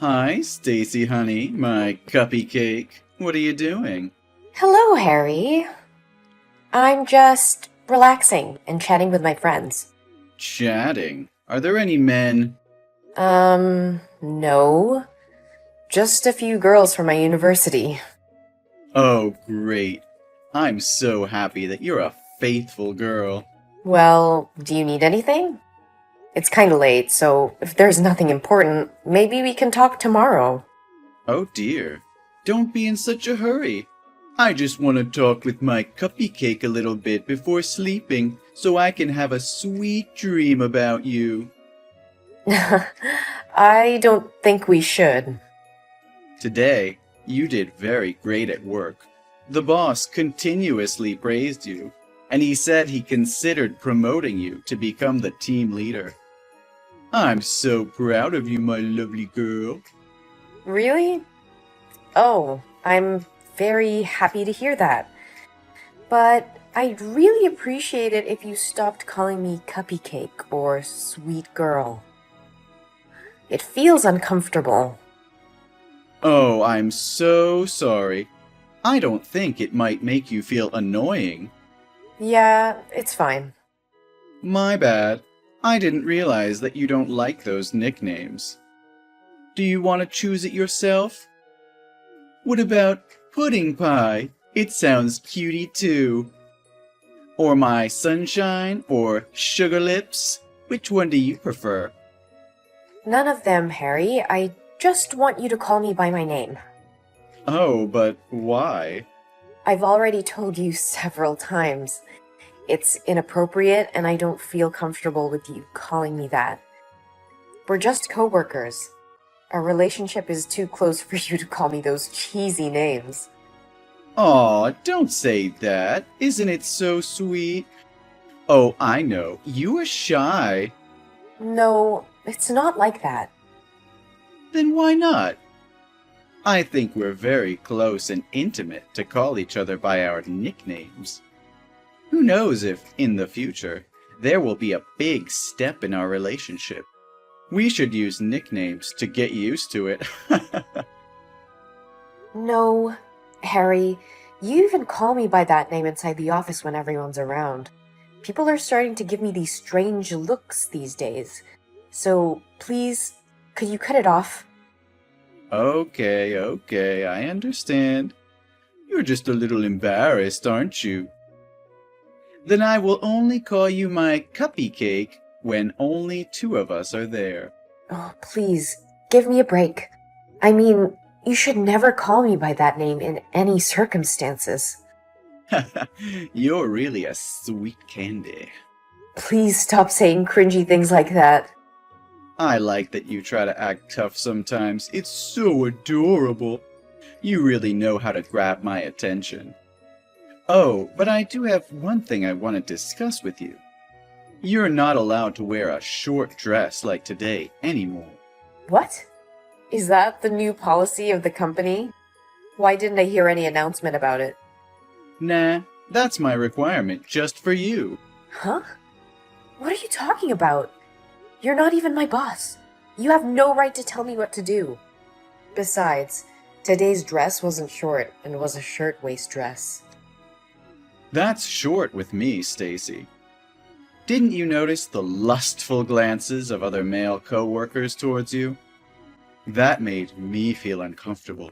Hi, Stacy honey, my cuppy cake. What are you doing? Hello, Harry. I'm just relaxing and chatting with my friends. Chatting. Are there any men? No. Just a few girls from my university. Oh, great. I'm so happy that you're a faithful girl. Well, do you need anything? It's kinda late, so if there's nothing important, maybe we can talk tomorrow. Oh dear. Don't be in such a hurry. I just want to talk with my cuppy cake a little bit before sleeping so I can have a sweet dream about you. I don't think we should. Today, you did very great at work. The boss continuously praised you, and he said he considered promoting you to become the team leader. I'm so proud of you, my lovely girl. Really? Oh, I'm very happy to hear that. But I'd really appreciate it if you stopped calling me Cuppy Cake or Sweet Girl. It feels uncomfortable. Oh, I'm so sorry. I don't think it might make you feel annoying. Yeah, it's fine. My bad. I didn't realize that you don't like those nicknames. Do you want to choose it yourself? What about Pudding Pie? It sounds cutie too. Or my Sunshine or Sugar Lips? Which one do you prefer? None of them, Harry. I just want you to call me by my name. Oh, but why? I've already told you several times. It's inappropriate, and I don't feel comfortable with you calling me that. We're just coworkers. Our relationship is too close for you to call me those cheesy names. Aw, don't say that. Isn't it so sweet? Oh, I know. You are shy. No, it's not like that. Then why not? I think we're very close and intimate to call each other by our nicknames. Who knows if, in the future, there will be a big step in our relationship. We should use nicknames to get used to it. No, Harry, you even call me by that name inside the office when everyone's around. People are starting to give me these strange looks these days. So, please, could you cut it off? Okay, I understand. You're just a little embarrassed, aren't you? Then I will only call you my cuppy cake when only two of us are there. Oh, please, give me a break. I mean, you should never call me by that name in any circumstances. You're really a sweet candy. Please stop saying cringy things like that. I like that you try to act tough sometimes. It's so adorable. You really know how to grab my attention. Oh, but I do have one thing I want to discuss with you. You're not allowed to wear a short dress like today anymore. What? Is that the new policy of the company? Why didn't I hear any announcement about it? Nah, that's my requirement just for you. Huh? What are you talking about? You're not even my boss. You have no right to tell me what to do. Besides, today's dress wasn't short and was a shirtwaist dress. That's short with me, Stacy. Didn't you notice the lustful glances of other male co-workers towards you? That made me feel uncomfortable.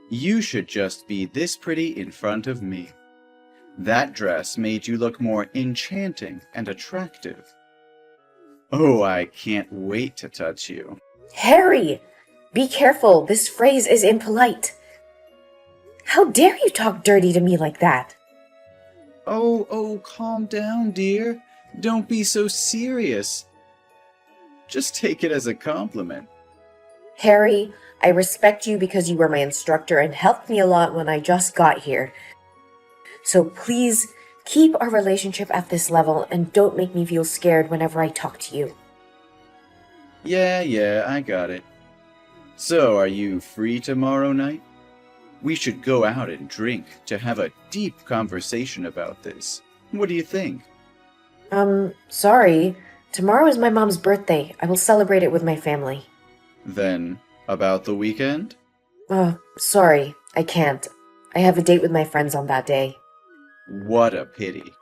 You should just be this pretty in front of me. That dress made you look more enchanting and attractive. Oh, I can't wait to touch you. Harry! Be careful, this phrase is impolite. How dare you talk dirty to me like that? Oh, calm down, dear. Don't be so serious. Just take it as a compliment. Harry, I respect you because you were my instructor and helped me a lot when I just got here. So please, keep our relationship at this level and don't make me feel scared whenever I talk to you. Yeah, I got it. So, are you free tomorrow night? We should go out and drink to have a deep conversation about this. What do you think? Sorry. Tomorrow is my mom's birthday. I will celebrate it with my family. Then, About the weekend? Oh, sorry, I can't. I have a date with my friends on that day. What a pity.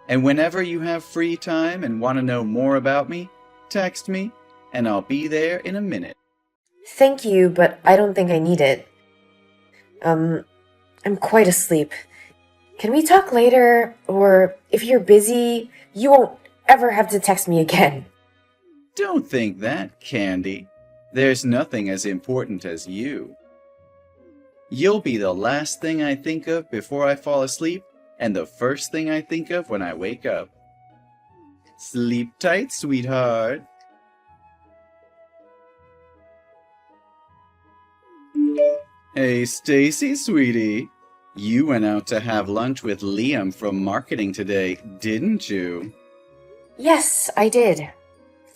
And whenever you have free time and want to know more about me, text me, and I'll be there in a minute. Thank you, but I don't think I need it. I'm quite asleep. Can we talk later? Or if you're busy, you won't ever have to text me again. Don't think that, Candy. There's nothing as important as you. You'll be the last thing I think of before I fall asleep, and the first thing I think of when I wake up. Sleep tight, sweetheart. Hey, Stacy, sweetie. You went out to have lunch with Liam from marketing today, didn't you? Yes, I did.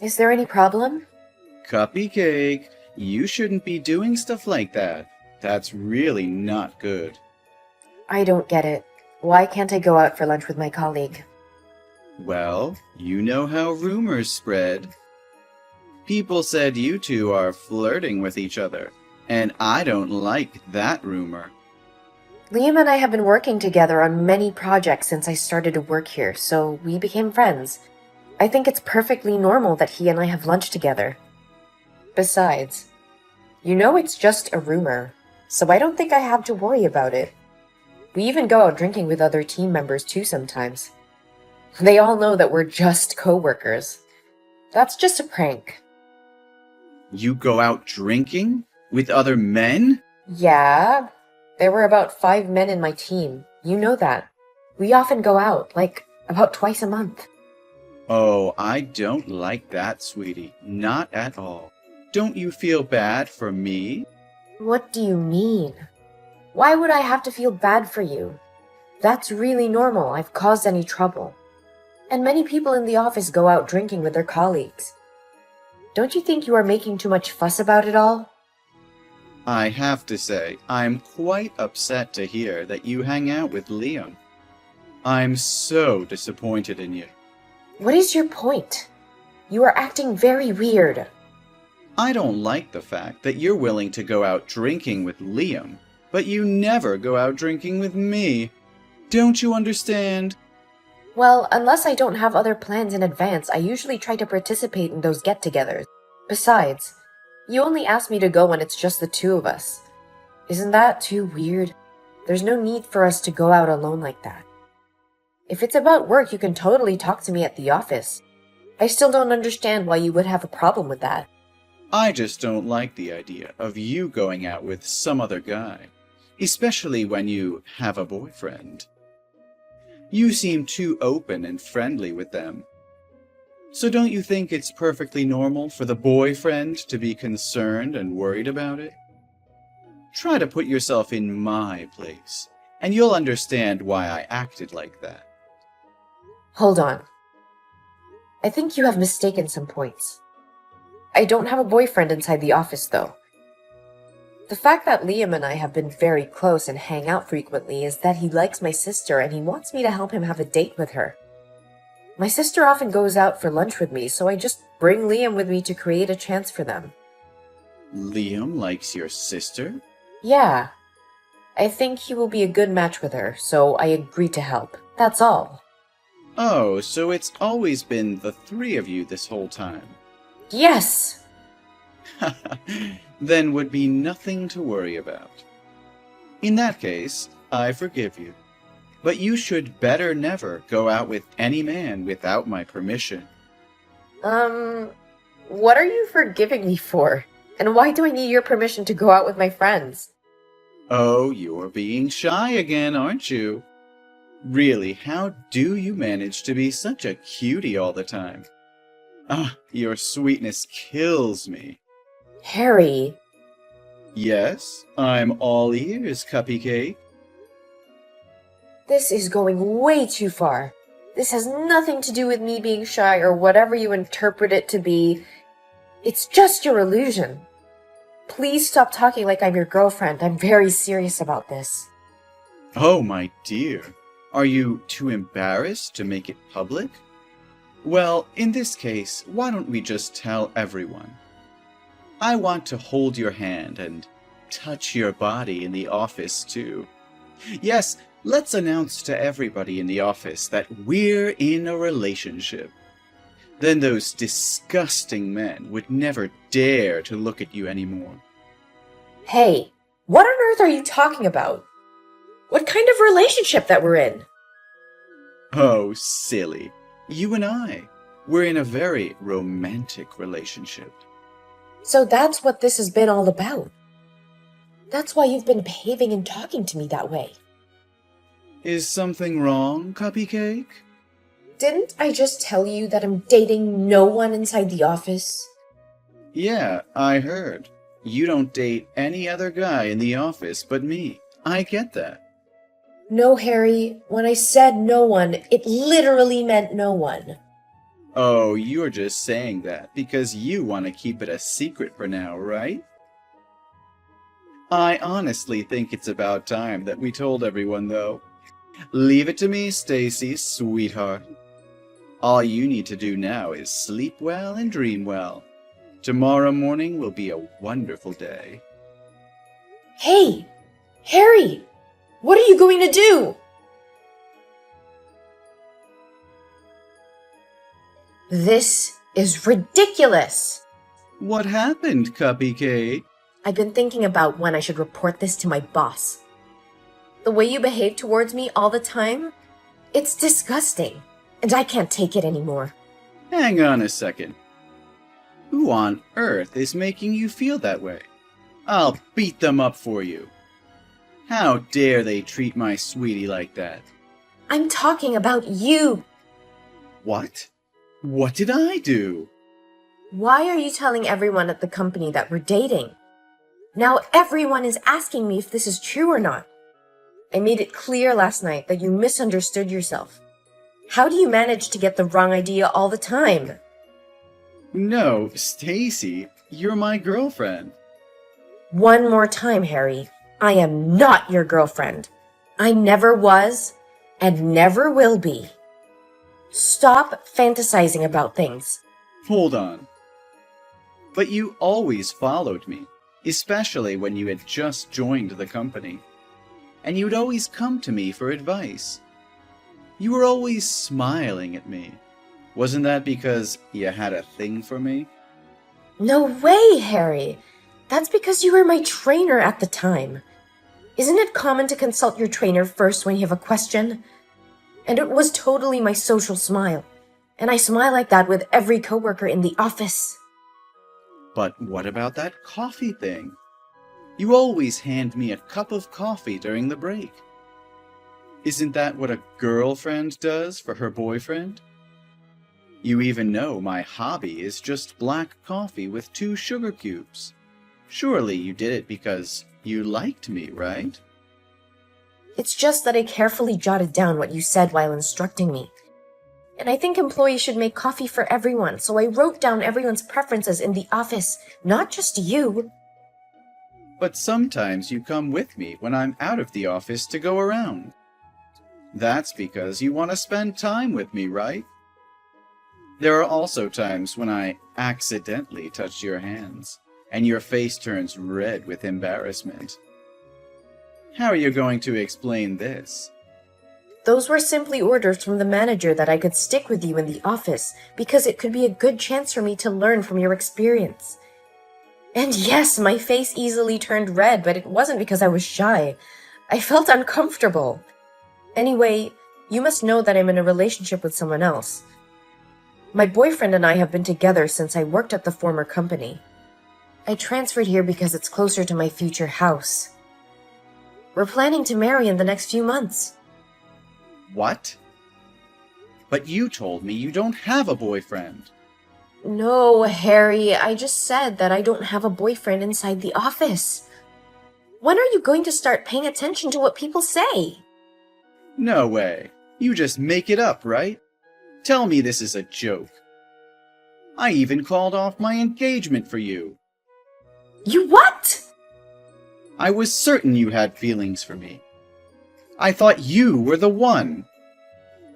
Is there any problem? Cupcake, you shouldn't be doing stuff like that. That's really not good. I don't get it. Why can't I go out for lunch with my colleague? Well, you know how rumors spread. People said you two are flirting with each other, and I don't like that rumor. Liam and I have been working together on many projects since I started to work here, so we became friends. I think it's perfectly normal that he and I have lunch together. Besides, you know it's just a rumor, so I don't think I have to worry about it. We even go out drinking with other team members too sometimes. They all know that we're just co-workers. That's just a prank. You go out drinking? With other men? Yeah, there were about 5 men in my team. You know that. We often go out, like, about twice a month. Oh, I don't like that, sweetie. Not at all. Don't you feel bad for me? What do you mean? Why would I have to feel bad for you? That's really normal. I've caused any trouble. And many people in the office go out drinking with their colleagues. Don't you think you are making too much fuss about it all? I have to say, I'm quite upset to hear that you hang out with Liam. I'm so disappointed in you. What is your point? You are acting very weird. I don't like the fact that you're willing to go out drinking with Liam, but you never go out drinking with me. Don't you understand? Well, unless I don't have other plans in advance, I usually try to participate in those get-togethers. Besides, you only ask me to go when it's just the two of us. Isn't that too weird? There's no need for us to go out alone like that. If it's about work, you can totally talk to me at the office. I still don't understand why you would have a problem with that. I just don't like the idea of you going out with some other guy, especially when you have a boyfriend. You seem too open and friendly with them. So don't you think it's perfectly normal for the boyfriend to be concerned and worried about it? Try to put yourself in my place, and you'll understand why I acted like that. Hold on. I think you have mistaken some points. I don't have a boyfriend inside the office, though. The fact that Liam and I have been very close and hang out frequently is that he likes my sister and he wants me to help him have a date with her. My sister often goes out for lunch with me, so I just bring Liam with me to create a chance for them. Liam likes your sister? Yeah. I think he will be a good match with her, so I agreed to help. That's all. Oh, so it's always been the three of you this whole time. Yes! Then would be nothing to worry about. In that case, I forgive you. But you should better never go out with any man without my permission. What are you forgiving me for? And why do I need your permission to go out with my friends? Oh, you're being shy again, aren't you? Really, how do you manage to be such a cutie all the time? Ah, your sweetness kills me. Harry. Yes, I'm all ears, Cupcake. This is going way too far. This has nothing to do with me being shy or whatever you interpret it to be. It's just your illusion. Please stop talking like I'm your girlfriend. I'm very serious about this. Oh, my dear. Are you too embarrassed to make it public? Well, in this case, why don't we just tell everyone? I want to hold your hand and touch your body in the office too. Yes, let's announce to everybody in the office that we're in a relationship. Then those disgusting men would never dare to look at you anymore. Hey, what on earth are you talking about? What kind of relationship that we're in? Oh, silly. You and I, we're in a very romantic relationship. So that's what this has been all about. That's why you've been behaving and talking to me that way. Is something wrong, Cupcake? Didn't I just tell you that I'm dating no one inside the office? Yeah, I heard. You don't date any other guy in the office but me. I get that. No, Harry. When I said no one, it literally meant no one. Oh, you're just saying that because you want to keep it a secret for now, right? I honestly think it's about time that we told everyone, though. Leave it to me, Stacy, sweetheart. All you need to do now is sleep well and dream well. Tomorrow morning will be a wonderful day. Hey! Harry! What are you going to do? This is ridiculous! What happened, Cupcake? I've been thinking about when I should report this to my boss. The way you behave towards me all the time, it's disgusting, and I can't take it anymore. Hang on a second. Who on earth is making you feel that way? I'll beat them up for you. How dare they treat my sweetie like that? I'm talking about you! What? What did I do? Why are you telling everyone at the company that we're dating? Now everyone is asking me if this is true or not. I made it clear last night that you misunderstood yourself. How do you manage to get the wrong idea all the time? No, Stacy, you're my girlfriend. One more time, Harry. I am not your girlfriend. I never was and never will be. Stop fantasizing about things. Hold on. But you always followed me, especially when you had just joined the company. And you'd always come to me for advice. You were always smiling at me. Wasn't that because you had a thing for me? No way, Harry. That's because you were my trainer at the time. Isn't it common to consult your trainer first when you have a question? And it was totally my social smile. And I smile like that with every coworker in the office. But what about that coffee thing? You always hand me a cup of coffee during the break. Isn't that what a girlfriend does for her boyfriend? You even know my hobby is just black coffee with 2 sugar cubes. Surely you did it because you liked me, right? It's just that I carefully jotted down what you said while instructing me. And I think employees should make coffee for everyone, so I wrote down everyone's preferences in the office, not just you. But sometimes you come with me when I'm out of the office to go around. That's because you want to spend time with me, right? There are also times when I accidentally touch your hands, and your face turns red with embarrassment. How are you going to explain this? Those were simply orders from the manager that I could stick with you in the office, because it could be a good chance for me to learn from your experience. And yes, my face easily turned red, but it wasn't because I was shy. I felt uncomfortable. Anyway, you must know that I'm in a relationship with someone else. My boyfriend and I have been together since I worked at the former company. I transferred here because it's closer to my future house. We're planning to marry in the next few months. What? But you told me you don't have a boyfriend. No, Harry, I just said that I don't have a boyfriend inside the office. When are you going to start paying attention to what people say? No way. You just make it up, right? Tell me this is a joke. I even called off my engagement for you. You what? I was certain you had feelings for me. I thought you were the one.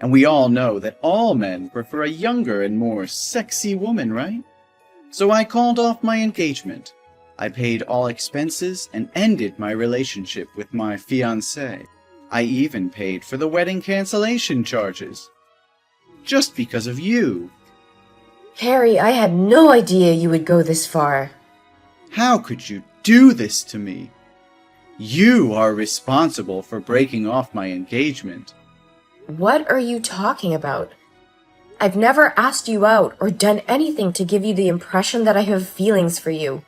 And we all know that all men prefer a younger and more sexy woman, right? So I called off my engagement. I paid all expenses and ended my relationship with my fiancé. I even paid for the wedding cancellation charges. Just because of you. Harry, I had no idea you would go this far. How could you do this to me? You are responsible for breaking off my engagement. What are you talking about? I've never asked you out or done anything to give you the impression that I have feelings for you.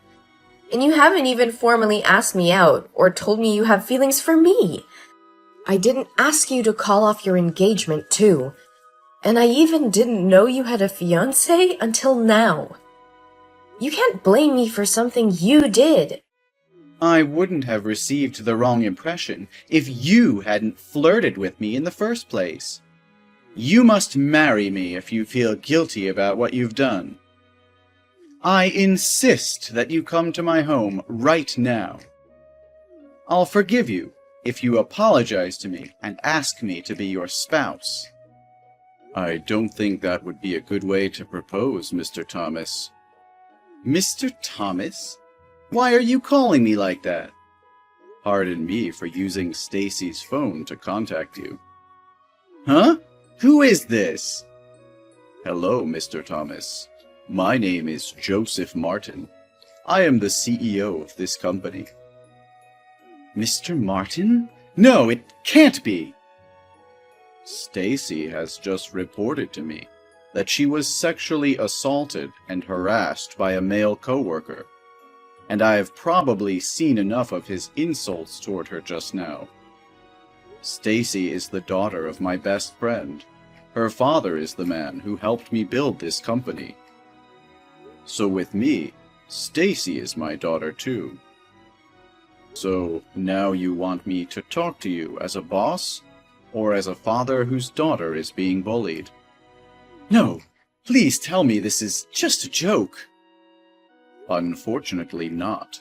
And you haven't even formally asked me out or told me you have feelings for me. I didn't ask you to call off your engagement, too. And I even didn't know you had a fiancé until now. You can't blame me for something you did. I wouldn't have received the wrong impression if you hadn't flirted with me in the first place. You must marry me if you feel guilty about what you've done. I insist that you come to my home right now. I'll forgive you if you apologize to me and ask me to be your spouse. I don't think that would be a good way to propose, Mr. Thomas. Mr. Thomas? Why are you calling me like that? Pardon me for using Stacy's phone to contact you. Huh? Who is this? Hello, Mr. Thomas. My name is Joseph Martin. I am the CEO of this company. Mr. Martin? No, it can't be! Stacy has just reported to me that she was sexually assaulted and harassed by a male coworker, and I have probably seen enough of his insults toward her just now. Stacy is the daughter of my best friend. Her father is the man who helped me build this company. So with me, Stacy is my daughter too. So now you want me to talk to you as a boss, or as a father whose daughter is being bullied? No, please tell me this is just a joke. Unfortunately not.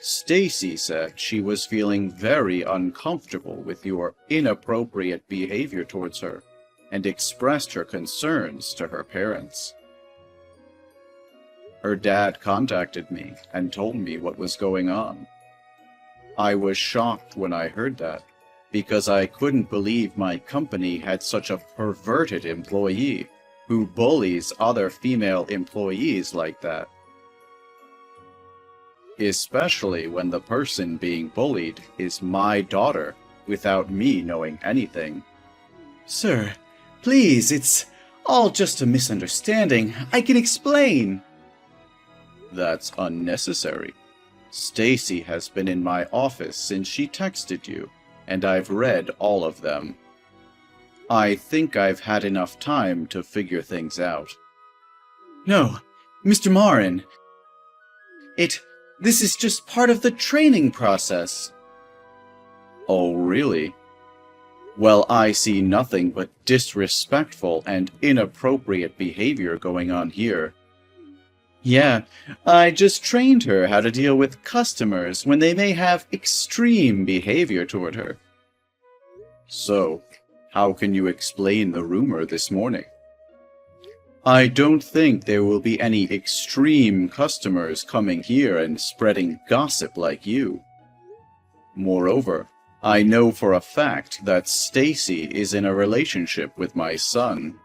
Stacy said she was feeling very uncomfortable with your inappropriate behavior towards her and expressed her concerns to her parents. Her dad contacted me and told me what was going on. I was shocked when I heard that, because I couldn't believe my company had such a perverted employee who bullies other female employees like that. Especially when the person being bullied is my daughter, without me knowing anything. Sir, please, it's all just a misunderstanding. I can explain. That's unnecessary. Stacy has been in my office since she texted you, and I've read all of them. I think I've had enough time to figure things out. No, Mr. Marin. This is just part of the training process. Oh, really? Well, I see nothing but disrespectful and inappropriate behavior going on here. Yeah, I just trained her how to deal with customers when they may have extreme behavior toward her. So, how can you explain the rumor this morning? I don't think there will be any extreme customers coming here and spreading gossip like you. Moreover, I know for a fact that Stacy is in a relationship with my son.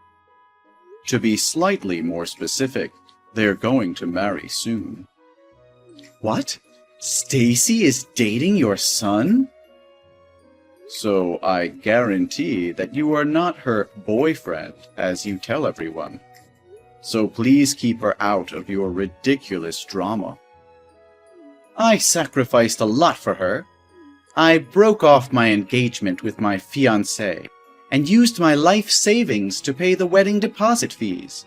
To be slightly more specific, they're going to marry soon. What? Stacy is dating your son? So I guarantee that you are not her boyfriend, as you tell everyone. So please keep her out of your ridiculous drama. I sacrificed a lot for her. I broke off my engagement with my fiancé and used my life savings to pay the wedding deposit fees.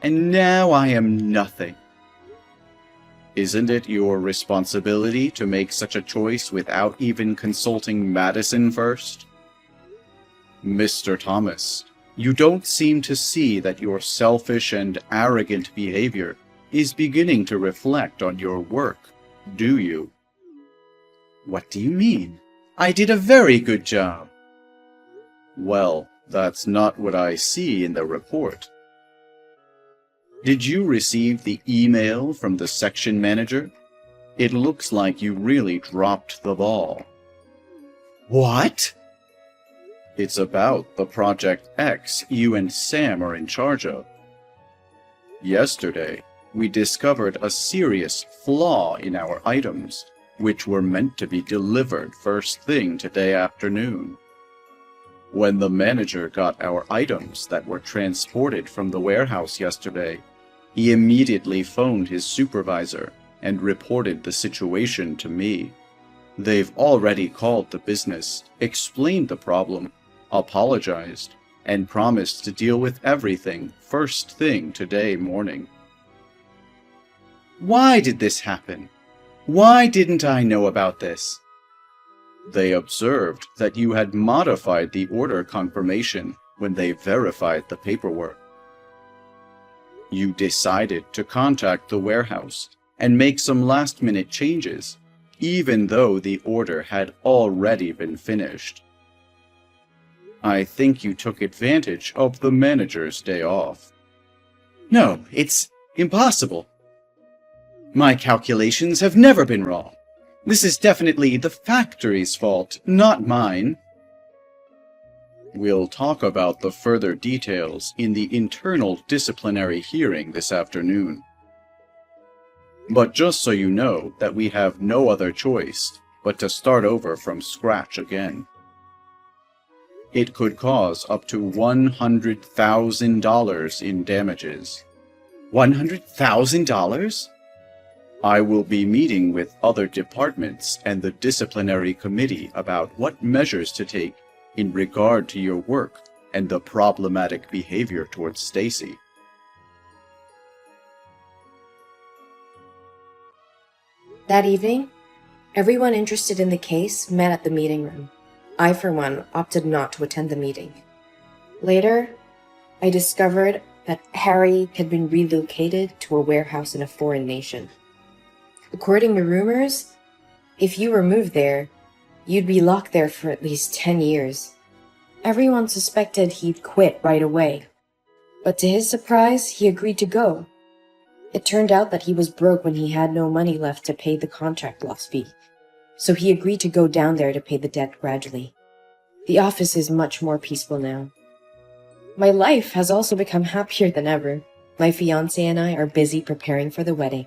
And now I am nothing. Isn't it your responsibility to make such a choice without even consulting Madison first? Mr. Thomas, you don't seem to see that your selfish and arrogant behavior is beginning to reflect on your work, do you? What do you mean? I did a very good job. Well, that's not what I see in the report. Did you receive the email from the section manager? It looks like you really dropped the ball. What? It's about the Project X you and Sam are in charge of. Yesterday, we discovered a serious flaw in our items, which were meant to be delivered first thing today afternoon. When the manager got our items that were transported from the warehouse yesterday, he immediately phoned his supervisor and reported the situation to me. They've already called the business, explained the problem, apologized, and promised to deal with everything first thing today morning. Why did this happen? Why didn't I know about this? They observed that you had modified the order confirmation when they verified the paperwork. You decided to contact the warehouse and make some last-minute changes, even though the order had already been finished. I think you took advantage of the manager's day off. No, it's impossible. My calculations have never been wrong. This is definitely the factory's fault, not mine. We'll talk about the further details in the internal disciplinary hearing this afternoon. But just so you know that we have no other choice but to start over from scratch again. It could cause up to $100,000 in damages. $100,000? I will be meeting with other departments and the disciplinary committee about what measures to take in regard to your work and the problematic behavior towards Stacy. That evening, everyone interested in the case met at the meeting room. I, for one, opted not to attend the meeting. Later, I discovered that Harry had been relocated to a warehouse in a foreign nation. According to rumors, if you were moved there, you'd be locked there for at least 10 years. Everyone suspected he'd quit right away, but to his surprise, he agreed to go. It turned out that he was broke when he had no money left to pay the contract loss fee, so he agreed to go down there to pay the debt gradually. The office is much more peaceful now. My life has also become happier than ever. My fiancé and I are busy preparing for the wedding.